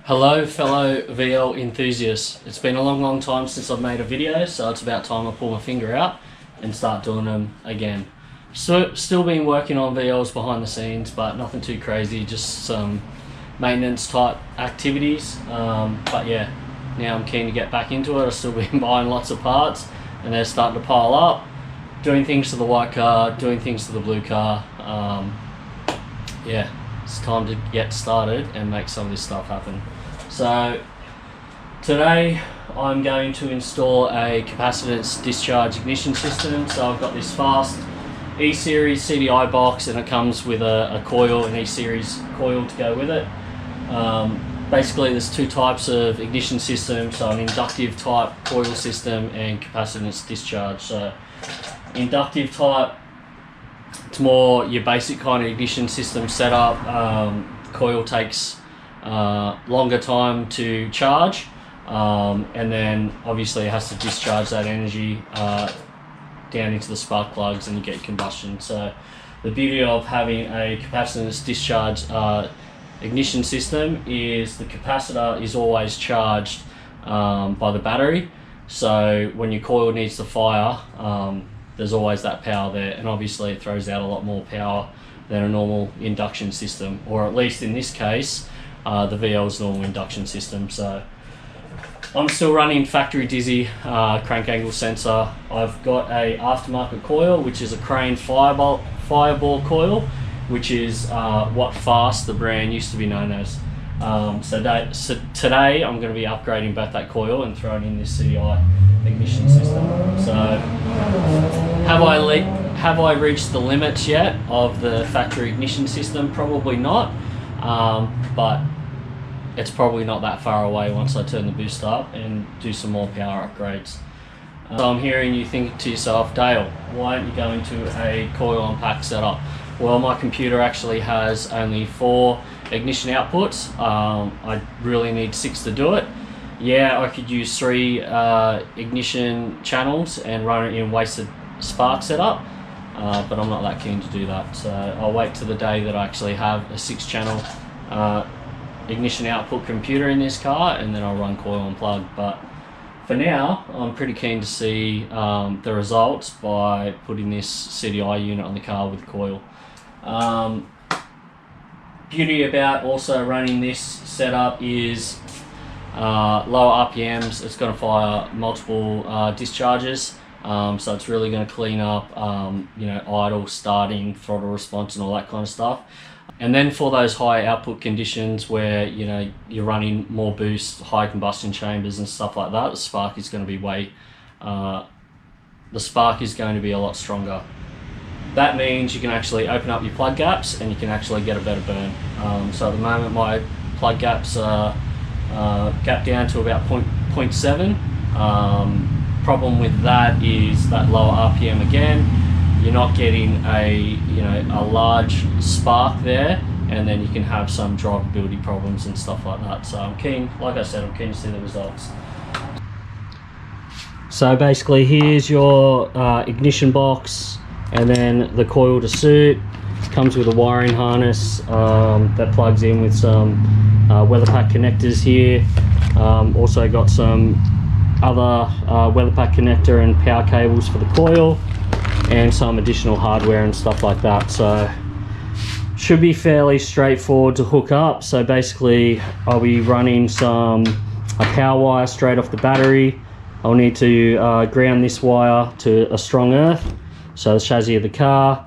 Hello fellow VL enthusiasts. It's been a long time since I've made a video, so it's about time I pull my finger out and start doing them again. So still been working on VLs behind the scenes, but nothing too crazy, just some maintenance type activities. But yeah, now I'm keen to get back into it. I've still been buying lots of parts and they're starting to pile up, doing things to the white car, doing things to the blue car. Yeah, it's time to get started and make some of this stuff happen. So today I'm going to install a capacitance discharge ignition system. So I've got this fast E-series CDI box and it comes with a coil, an E-series coil to go with it. Basically there's two types of ignition systems, so an inductive type coil system and capacitance discharge. So inductive type, it's more your basic kind of ignition system setup. Coil takes longer time to charge, and then obviously it has to discharge that energy down into the spark plugs and you get combustion. So the beauty of having a capacitance discharge ignition system is the capacitor is always charged by the battery, so when your coil needs to fire, there's always that power there, and obviously it throws out a lot more power than a normal induction system, or at least in this case the VL's normal induction system. So I'm still running factory Dizzy crank angle sensor. I've got a aftermarket coil, which is a Crane fireball coil, which is what Fast, the brand, used to be known as. So today I'm going to be upgrading back that coil and throwing in this CDI ignition system. So have I reached the limits yet of the factory ignition system? Probably not, but it's probably not that far away once I turn the boost up and do some more power upgrades. So I'm hearing you think to yourself, Dale, why don't you go into a coil and pack setup? Well, my computer actually has only 4 ignition outputs. I really need 6 to do it. Yeah, I could use 3 ignition channels and run it in wasted spark setup, but I'm not that keen to do that. So I'll wait till the day that I actually have a 6-channel ignition output computer in this car, and then I'll run coil and plug. But for now, I'm pretty keen to see the results by putting this CDI unit on the car with coil. Beauty about also running this setup is lower RPMs. It's going to fire multiple discharges, so it's really going to clean up idle, starting, throttle response and all that kind of stuff. And then for those high output conditions where you're running more boost, high combustion chambers and stuff like that, the spark is going to be a lot stronger. That means you can actually open up your plug gaps and you can actually get a better burn. So at the moment my plug gaps are gapped down to about 0.7. Problem with that is that lower RPM again. You're not getting a large spark there, and then you can have some drivability problems and stuff like that. So I'm keen, like I said, I'm keen to see the results. So basically here's your ignition box, and then the coil to suit. Comes with a wiring harness that plugs in with some weather pack connectors here. Also got some other weather pack connector and power cables for the coil, and some additional hardware and stuff like that. So should be fairly straightforward to hook up. So basically I'll be running a power wire straight off the battery. I'll need to ground this wire to a strong earth, so the chassis of the car.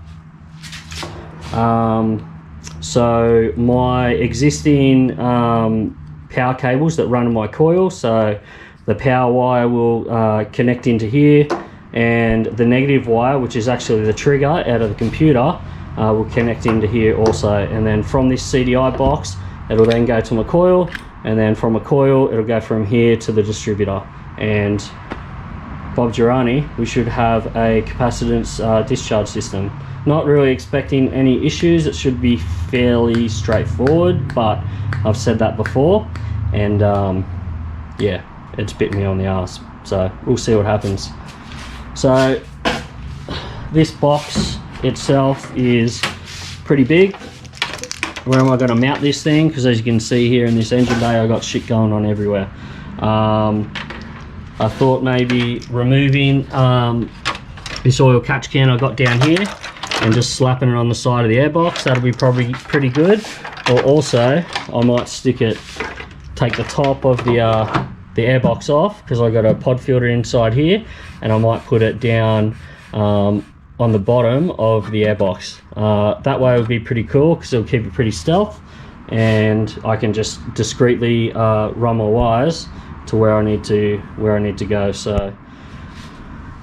So my existing power cables that run my coil, so the power wire will connect into here, and the negative wire, which is actually the trigger out of the computer, will connect into here also. And then from this CDI box it'll then go to my coil, and then from a coil it'll go from here to the distributor, and Bob Girani, we should have a capacitance discharge system. Not really expecting any issues. It should be fairly straightforward, but I've said that before, and yeah, it's bit me on the ass, so we'll see what happens. So this box itself is pretty big. where am I going to mount this thing, because as you can see here in this engine bay, I got shit going on everywhere. I thought maybe removing this oil catch can I got down here and just slapping it on the side of the airbox, that'll be probably pretty good. Or also I might take the top of the airbox off, because I got a pod filter inside here, and I might put it down on the bottom of the airbox. That way it would be pretty cool, because it'll keep it pretty stealth, and I can just discreetly run my wires to where I need to go. So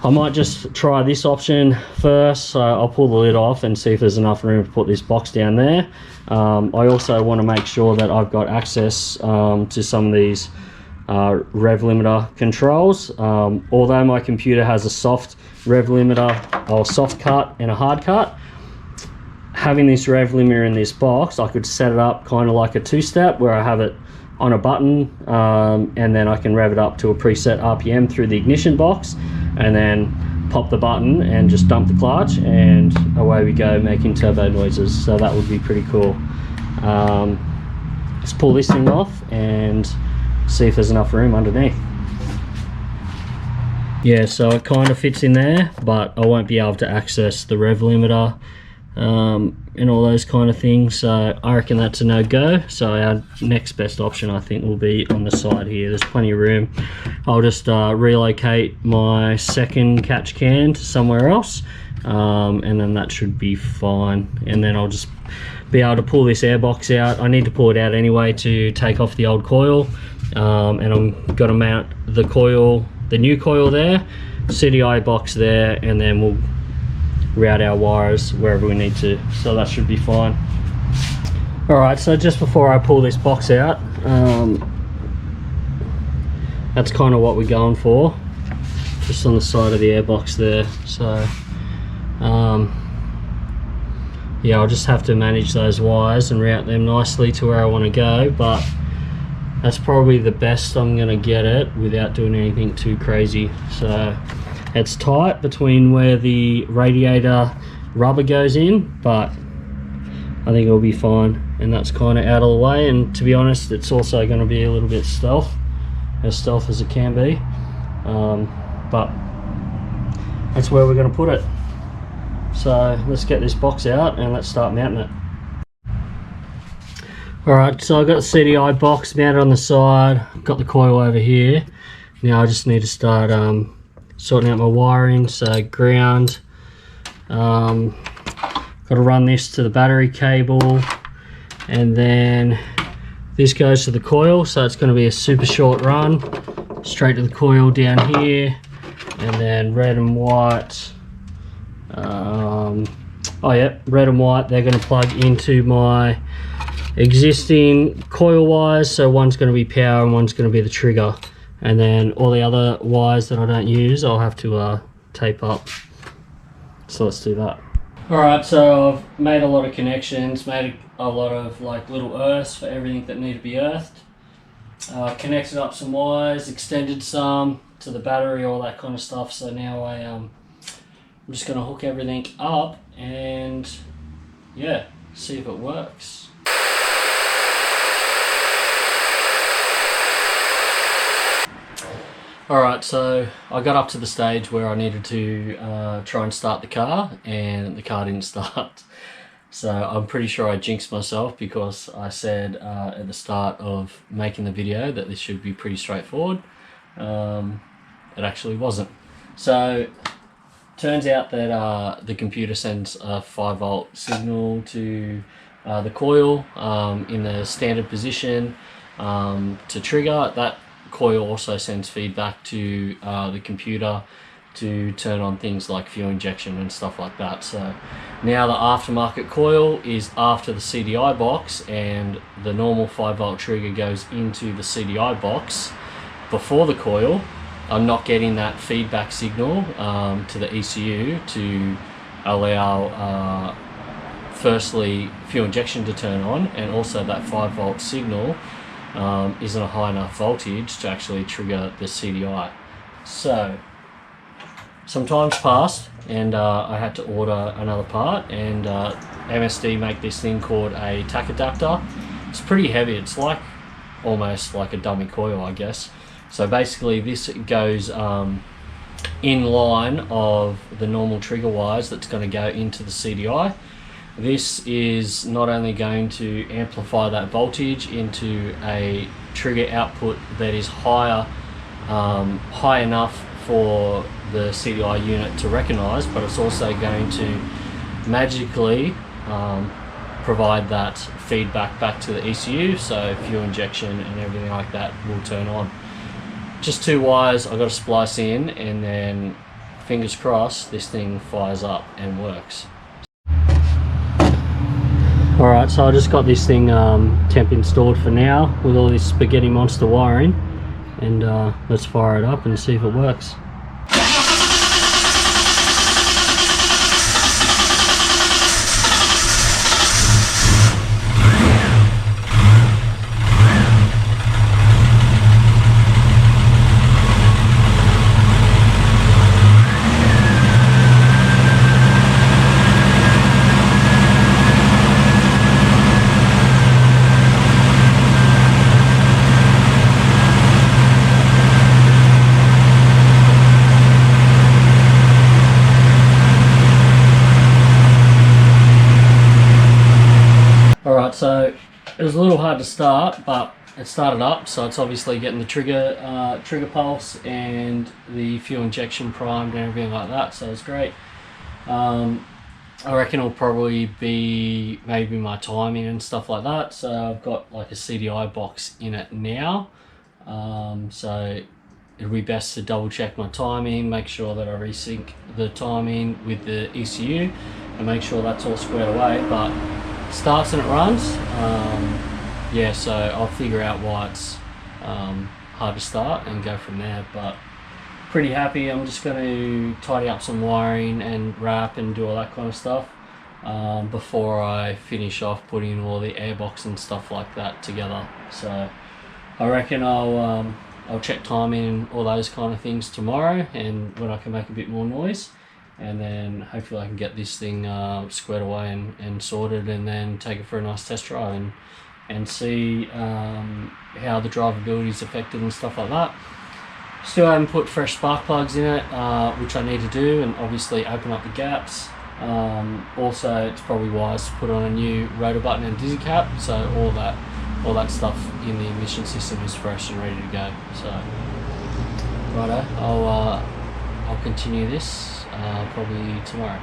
I might just try this option first. So I'll pull the lid off and see if there's enough room to put this box down there. I also want to make sure that I've got access to some of these Rev Limiter controls. Although my computer has a soft Rev Limiter, or soft cut and a hard cut, having this Rev Limiter in this box, I could set it up kind of like a two-step, where I have it on a button, and then I can rev it up to a preset RPM through the ignition box, and then pop the button and just dump the clutch, and away we go, making turbo noises. So that would be pretty cool. Let's pull this thing off and see if there's enough room underneath. Yeah, so it kind of fits in there, but I won't be able to access the Rev Limiter and all those kind of things, so I reckon that's a no-go. So our next best option, I think, will be on the side here. There's plenty of room. I'll just relocate my second catch can to somewhere else, and then that should be fine. And then I'll just be able to pull this airbox out. I need to pull it out anyway to take off the old coil, and I'm going to mount the coil, the new coil there, CDI box there, and then we'll route our wires wherever we need to. So that should be fine. Alright, so just before I pull this box out, that's kind of what we're going for, just on the side of the airbox there. So yeah, I'll just have to manage those wires and route them nicely to where I want to go, but that's probably the best I'm going to get it without doing anything too crazy. So it's tight between where the radiator rubber goes in, but I think it'll be fine, and that's kind of out of the way. And to be honest, it's also going to be a little bit stealth as it can be, but that's where we're going to put it. So let's get this box out and let's start mounting it. Alright, so I've got the CDI box mounted on the side, got the coil over here. Now I just need to start sorting out my wiring. So ground, got to run this to the battery cable, and then this goes to the coil, so it's going to be a super short run straight to the coil down here, and then red and white, oh yeah, red and white, they're going to plug into my existing coil wires. So one's going to be power and one's going to be the trigger, and then all the other wires that I don't use I'll have to tape up. So let's do that. Alright, so I've made a lot of connections, made a lot of like little earths for everything that need to be earthed, connected up some wires, extended some to the battery, all that kind of stuff. So now I'm just going to hook everything up and yeah, see if it works. Alright, so I got up to the stage where I needed to try and start the car, and the car didn't start. So I'm pretty sure I jinxed myself, because I said at the start of making the video that this should be pretty straightforward. It actually wasn't. So turns out that the computer sends a 5-volt signal to the coil in the standard position to trigger. That coil also sends feedback to the computer to turn on things like fuel injection and stuff like that. So now the aftermarket coil is after the CDI box, and the normal 5-volt trigger goes into the CDI box before the coil. I'm not getting that feedback signal to the ECU to allow firstly fuel injection to turn on, and also that 5-volt signal isn't a high enough voltage to actually trigger the CDI. So some time's passed and I had to order another part, and MSD make this thing called a tack adapter. It's pretty heavy. It's like almost like a dummy coil, I guess. So basically this goes in line of the normal trigger wires that's going to go into the CDI. This is not only going to amplify that voltage into a trigger output that is high enough for the CDI unit to recognize, but it's also going to magically provide that feedback back to the ECU, so fuel injection and everything like that will turn on. Just 2 wires I've got to splice in, and then fingers crossed this thing fires up and works. Alright, so I just got this thing temp installed for now with all this spaghetti monster wiring, and let's fire it up and see if it works. Alright, so it was a little hard to start, but it started up, so it's obviously getting the trigger pulse and the fuel injection primed and everything like that, so it's great. I reckon it'll probably be maybe my timing and stuff like that, so I've got like a CDI box in it now, so it'll be best to double check my timing, make sure that I resync the timing with the ECU and make sure that's all squared away, but starts and it runs. Yeah, so I'll figure out why it's hard to start and go from there, but pretty happy. I'm just going to tidy up some wiring and wrap and do all that kind of stuff before I finish off putting all the airbox and stuff like that together. So I reckon I'll check timing and all those kind of things tomorrow, and when I can make a bit more noise, and then hopefully I can get this thing squared away and sorted, and then take it for a nice test drive and see how the drivability is affected and stuff like that. Still haven't put fresh spark plugs in it, which I need to do, and obviously open up the gaps. Also, it's probably wise to put on a new rotor button and dizzy cap, so all that stuff in the ignition system is fresh and ready to go. So righto, I'll continue this probably tomorrow.